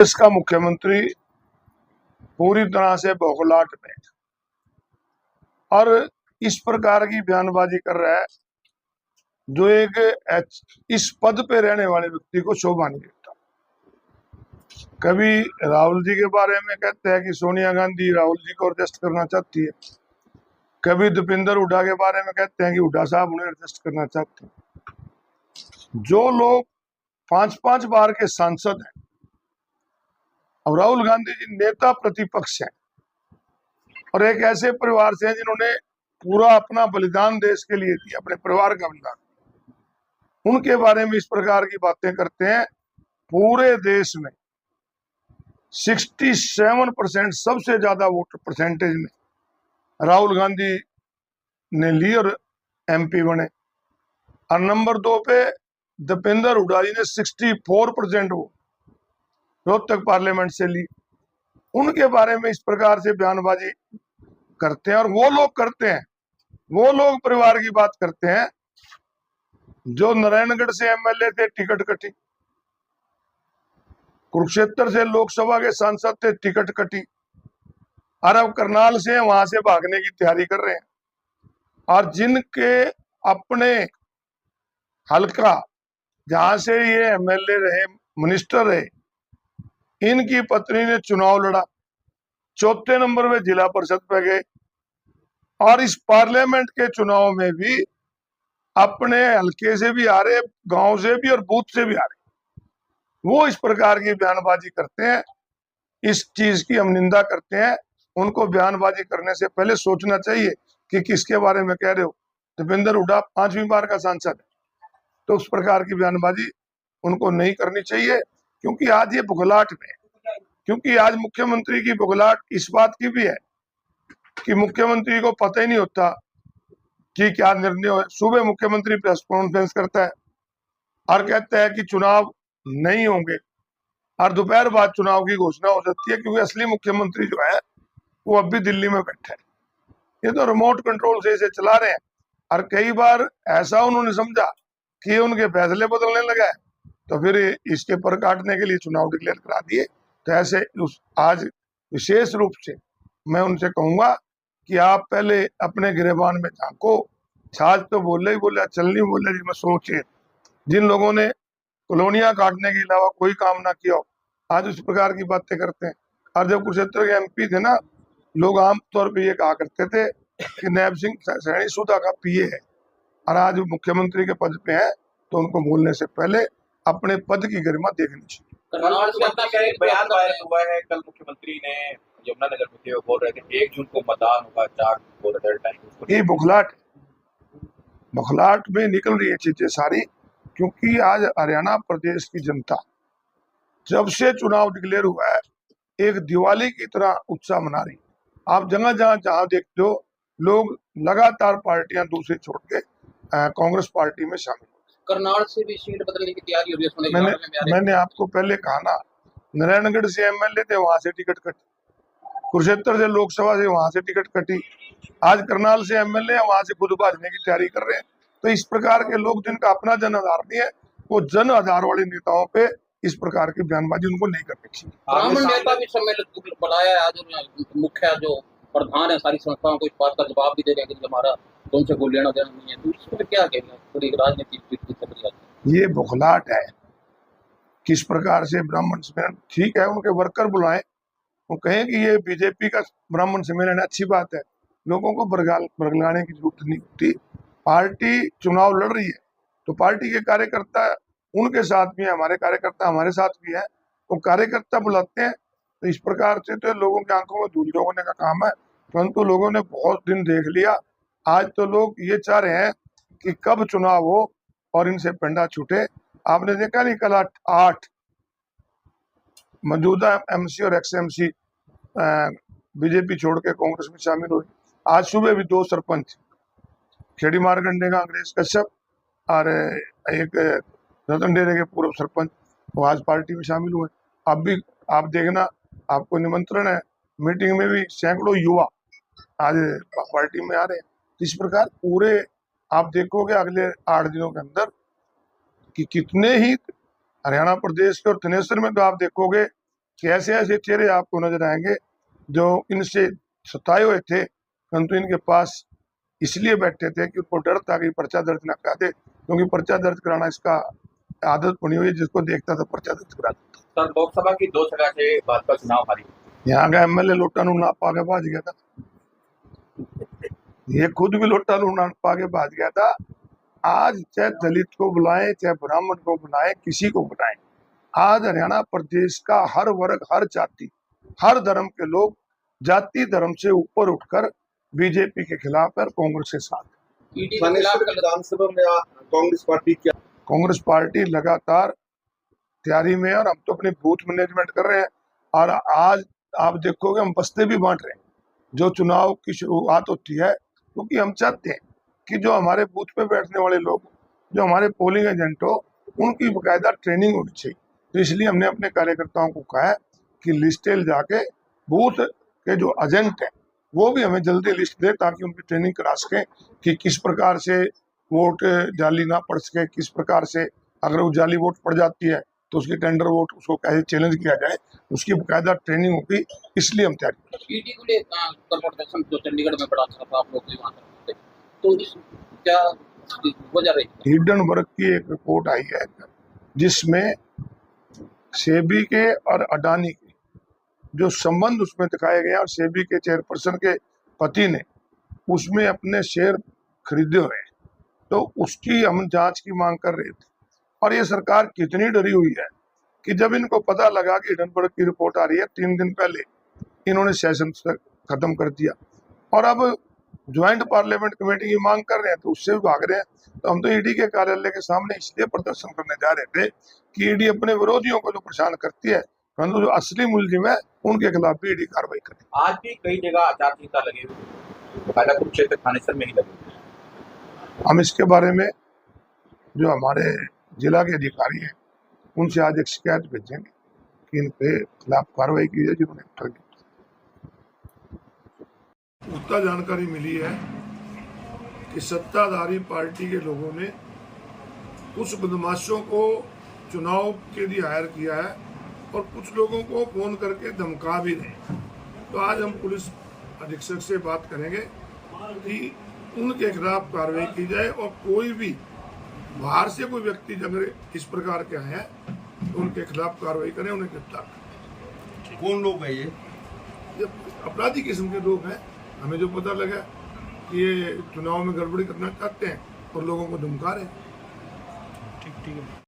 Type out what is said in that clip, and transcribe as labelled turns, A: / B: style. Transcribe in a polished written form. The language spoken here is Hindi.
A: प्रदेश का मुख्यमंत्री पूरी तरह से बौखलाहट में और इस प्रकार की बयानबाजी कर रहा है जो इस पद पे रहने वाले व्यक्ति को शोभा नहीं देता। कभी राहुल जी के बारे में कहते हैं कि सोनिया गांधी राहुल जी को एडजस्ट करना चाहती है, कभी दीपेंद्र हुड्डा के बारे में कहते हैं कि हुड्डा साहब उन्हें एडजस्ट करना चाहते हैं। जो लोग 5-5 बार के सांसद हैं और राहुल गांधी जी नेता प्रतिपक्ष हैं और एक ऐसे परिवार से हैं जिन्होंने पूरा अपना बलिदान देश के लिए दिया, अपने परिवार का बलिदान, उनके बारे में इस प्रकार की बातें करते हैं। पूरे देश में 67% सबसे ज्यादा वोट परसेंटेज में राहुल गांधी ने ली और एमपी बने, और नंबर 2 पे दीपेंद्र हुड्डा जी ने 64% वोट रोहतक पार्लियामेंट से ली। उनके बारे में इस प्रकार से बयानबाजी करते हैं और वो लोग करते हैं, वो लोग परिवार की बात करते हैं जो नारायणगढ़ से एमएलए थे, टिकट कटी, कुरुक्षेत्र से लोकसभा के सांसद थे, टिकट कटी, और करनाल से वहां से भागने की तैयारी कर रहे हैं। और जिनके अपने हल्का जहां से ये एमएलए रहे, मिनिस्टर रहे, इनकी पत्नी ने चुनाव लड़ा, 4थे नंबर पे जिला परिषद पे गए, और इस पार्लियामेंट के चुनाव में भी अपने हल्के से भी आ रहे, गांव से भी और बूथ से भी आ रहे। वो इस प्रकार की बयानबाजी करते हैं, इस चीज की हम निंदा करते हैं। उनको बयानबाजी करने से पहले सोचना चाहिए कि किसके बारे में कह रहे हो। दीपेंद्र हुड्डा 5वीं बार का सांसद है, तो उस प्रकार की बयानबाजी उनको नहीं करनी चाहिए, क्योंकि आज ये बुखलाहट में, क्योंकि आज मुख्यमंत्री की बुखलाहट इस बात की भी है कि मुख्यमंत्री को पता ही नहीं होता कि क्या निर्णय हो। सुबह मुख्यमंत्री प्रेस कॉन्फ्रेंस करता है और कहता है कि चुनाव नहीं होंगे, और दोपहर बाद चुनाव की घोषणा हो जाती है, क्योंकि असली मुख्यमंत्री जो है वो अब भी दिल्ली में बैठा है। ये तो रिमोट कंट्रोल से इसे चला रहे हैं, और कई बार ऐसा उन्होंने समझा कि उनके फैसले बदलने लगा है, तो फिर इसके पर काटने के लिए चुनाव डिक्लेयर करा दिए। तो ऐसे आज विशेष रूप से मैं उनसे कहूंगा कि आप पहले अपने गिरेबान में झांको। छाछ तो बोले ही बोले, चल नहीं बोले जी, मैं सोचिए जिन लोगों ने कॉलोनियां काटने के अलावा कोई काम ना किया हो, आज उस प्रकार की बातें करते हैं। और जब कुरुक्षेत्र के एमपी थे ना, लोग आमतौर पर ये कहा करते थे कि नैब सिंह सैनी सुधा का पीए है, और आज मुख्यमंत्री के पद पे है, तो उनको बोलने से पहले अपने पद की गरिमा देखनी चाहिए।
B: कर्नाटक जनता का एक बयान वायरल हुआ है, कल मुख्यमंत्री ने यमुनानगर में थे, वो बोल रहे थे 1 जून को मतदान होगा, 4 को रिजल्ट आएंगे।
A: ये बुखलाहट में निकल रही है चीजें सारी, क्योंकि आज हरियाणा प्रदेश की जनता जब से चुनाव डिक्लेयर हुआ है एक दिवाली की तरह उत्साह मना रही। आप जगह जहां देखते हो, लोग लगातार पार्टियां दूसरी छोड़ के कांग्रेस पार्टी में शामिल हो।
B: करनाल से भी सीट बदलने की तैयारी हो रही है।
A: मैंने आपको पहले कहा ना, नारायणगढ़ से एमएलए थे, वहां से टिकट कटी, कुरुक्षेत्र से लोकसभा से वहां से टिकट कटी, आज करनाल से एमएलए है, वहां से खुद भाजने की तैयारी कर रहे हैं। तो इस प्रकार के लोग जिनका अपना जन आधार नहीं है, वो जन आधार वाले नेताओं पे इस प्रकार की बयानबाजी उनको नहीं करनी चाहिए।
B: ब्राह्मण नेता भी सम्मेलन बुलाया है, आज मुख्य जो प्रधान है सारी संस्थाओं को इस बात का जवाब भी दे रहे हैं कि हमारा तुमसे कोई लेना देना नहीं है। तो इसमें क्या कहेंगे, पूरी राजनीति
A: ये बुखलाहट है। किस प्रकार से ब्राह्मण सम्मेलन, ठीक है उनके वर्कर बुलाएं, वो कहें कि ये बीजेपी का ब्राह्मण सम्मेलन है, अच्छी बात है, लोगों को बरगलाने की जरूरत नहीं होती। पार्टी चुनाव लड़ रही है तो पार्टी के कार्यकर्ता उनके साथ भी है, हमारे कार्यकर्ता हमारे साथ भी है, वो कार्यकर्ता बुलाते हैं। तो इस प्रकार से तो लोगों की आंखों में धूल झोंकने का काम है, परंतु लोगों ने बहुत दिन देख लिया। आज तो लोग ये चाह रहे हैं कि कब चुनाव हो और इनसे पेंडा छूटे। आपने देखा नहीं, कल 8 मौजूदा एमसी और एक्स एमसी बीजेपी छोड़ के कांग्रेस में शामिल हुए। आज सुबह भी 2 सरपंच, खेड़ी मारकंडे का अंग्रेज कश्यप और एक रतन डेरे के पूर्व सरपंच, वो आज पार्टी में शामिल हुए। अब भी आप देखना, आपको निमंत्रण है, मीटिंग में भी सैकड़ों युवा आज पार्टी में आ रहे हैं। इस प्रकार पूरे आप देखोगे अगले 8 दिनों के अंदर कि कितने ही हरियाणा प्रदेश के और थनेसर में तो आप देखोगे कि ऐसे ऐसे चेहरे आपको नजर आएंगे जो इनसे सताए हुए थे, परंतु इनके पास इसलिए बैठे थे कि उनको डर था कि पर्चा दर्ज न करा दे, क्योंकि पर्चा दर्ज कराना इसका आदत बनी हुई है, जिसको देखता था पर्चा दर्ज करा देता।
C: सर, लोकसभा की 2 जगह से भाजपा चुनाव हारी।
A: यहाँ का एमएलए लोटा नू ना पा के भाज गया था, ये खुद भी लोटा नू ना पा के भाज गया था। आज चाहे दलित को बुलाएं, चाहे ब्राह्मण को बुलाएं, किसी को बुलाएं, आज हरियाणा प्रदेश का हर वर्ग, हर जाति, हर धर्म के लोग जाति धर्म से ऊपर उठकर बीजेपी के खिलाफ है, कांग्रेस के साथ।
B: ईडी के खिलाफ
C: विधानसभा में कांग्रेस पार्टी क्या?
A: कांग्रेस पार्टी लगातार तैयारी में है और हम तो अपनी बूथ मैनेजमेंट कर रहे हैं। और आज आप देखोगे हम बस्ते भी बांट रहे हैं। जो चुनाव की शुरुआत होती है, क्योंकि हम चाहते हैं कि जो हमारे बूथ पे बैठने वाले लोग, जो हमारे पोलिंग एजेंट हो, उनकी बाकायदा ट्रेनिंग होनी चाहिए। तो इसलिए हमने अपने कार्यकर्ताओं को कहा है कि लिस्टेल जाके बूथ के जो एजेंट हैं वो भी हमें जल्दी लिस्ट दे, ताकि उनकी ट्रेनिंग करा सकें कि किस प्रकार से वोट जाली ना पड़ सके, किस प्रकार से अगर वो जाली वोट पड़ जाती है तो उसकी टेंडर वोट उसको कैसे चैलेंज किया जाए, उसकी बाकायदा ट्रेनिंग होगी। इसलिए हम तैयारी।
B: ईडी को लिए कल प्रदर्शन जो चंडीगढ़ में बड़ा था, आप लोग भी वहाँ थे, तो इस क्या वजह रही?
A: हिडनबर्ग की एक रिपोर्ट आई है जिसमें सेबी के और अडानी के जो संबंध उसमें दिखाए गए हैं, और सेबी के चेयरपर्सन के पति ने उसमें अपने शेयर खरीदे हुए हैं, तो उसकी हम जांच की मांग कर रहे थे। और ये सरकार कितनी डरी हुई है कि जब इनको पता लगा कि हिडनबर्ग की रिपोर्ट आ रही है, 3 दिन पहले इन्होंने सेशन खत्म कर दिया और अब ज्वाइंट पार्लियामेंट कमेटी की मांग कर रहे हैं, तो उससे भी भाग रहे हैं। तो हम तो ईडी के कार्यालय के सामने इसलिए प्रदर्शन करने जा रहे थे कि ईडी अपने विरोधियों को जो परेशान करती है, परंतु जो असली मुलजिम है उनके खिलाफ भी ईडी कार्रवाई करे।
C: आज भी कई जगह आचार संहिता लगी हुई है, कुरुक्षेत्र थानेसर में ही लगी हुई है।
A: हम इसके बारे में जो हमारे जिला के अधिकारी हैं उनसे आज एक शिकायत भेजेंगे कि इनके खिलाफ कार्रवाई की जाए जिन्होंने ठगी। पुख्ता जानकारी मिली है कि सत्ताधारी पार्टी के लोगों ने कुछ बदमाशों को चुनाव के लिए हायर किया है और कुछ लोगों को फोन करके धमका भी रहे हैं। तो आज हम पुलिस अधीक्षक से बात करेंगे कि उनके खिलाफ कार्रवाई की जाए और कोई भी बाहर से कोई व्यक्ति अगर इस प्रकार के आए हैं तो उनके खिलाफ कार्रवाई करें, उन्हें गिरफ्तार करें।
C: कौन लोग है ये
A: अपराधी किस्म के लोग हैं। हमें जो पता लगा कि ये चुनाव में गड़बड़ी करना चाहते हैं और लोगों को धमका रहे हैं।
D: ठीक है।